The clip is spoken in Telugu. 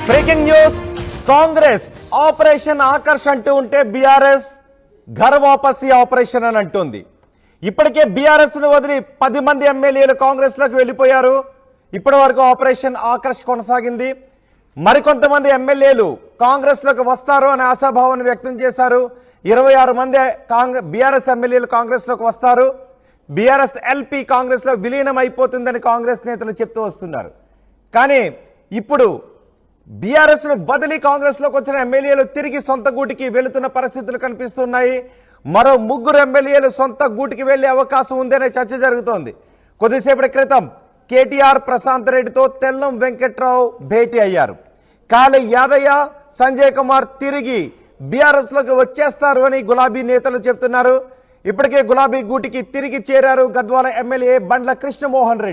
Breaking news, Congress operation Akarsh అంటూ ఉంటే బీఆర్ఎస్ ఘర్ వాపసీ ఆపరేషన్ అని అంటుంది. ఇప్పటికే బీఆర్ఎస్ ను వదిలి 10 మంది ఎమ్మెల్యేలు కాంగ్రెస్ లోకి వెళ్ళిపోయారు. ఇప్పటి వరకు ఆపరేషన్ ఆకర్ష్ కొనసాగింది. మరికొంతమంది ఎమ్మెల్యేలు కాంగ్రెస్ లోకి వస్తారు అనే ఆశాభావాన్ని వ్యక్తం చేశారు. 26 మంది బీఆర్ఎస్ ఎమ్మెల్యేలు కాంగ్రెస్ లోకి వస్తారు. బీఆర్ఎస్ ఎల్పీ కాంగ్రెస్ లో విలీనం అయిపోతుందని కాంగ్రెస్ నేతలు చెప్తూ వస్తున్నారు. కానీ ఇప్పుడు బీఆర్ఎస్ ను బదిలీ కాంగ్రెస్ లోకి వచ్చిన ఎమ్మెల్యేలు తిరిగి సొంత గూటికి వెళుతున్న పరిస్థితులు కనిపిస్తున్నాయి. మరో 3 ఎమ్మెల్యేలు సొంత గూటికి వెళ్లే అవకాశం ఉందనే చర్చ జరుగుతోంది. కొద్దిసేపటి క్రితం కేటీఆర్ ప్రశాంత్ రెడ్డితో తెల్లం వెంకట్రావు భేటీ అయ్యారు. కాళీ యాదయ్య, సంజయ్ కుమార్ తిరిగి బీఆర్ఎస్ లోకి వచ్చేస్తారు అని గులాబీ నేతలు చెప్తున్నారు. ఇప్పటికే గులాబీ గూటికి తిరిగి చేరారు గద్వాల ఎమ్మెల్యే బండ్ల కృష్ణమోహన్ రెడ్డి.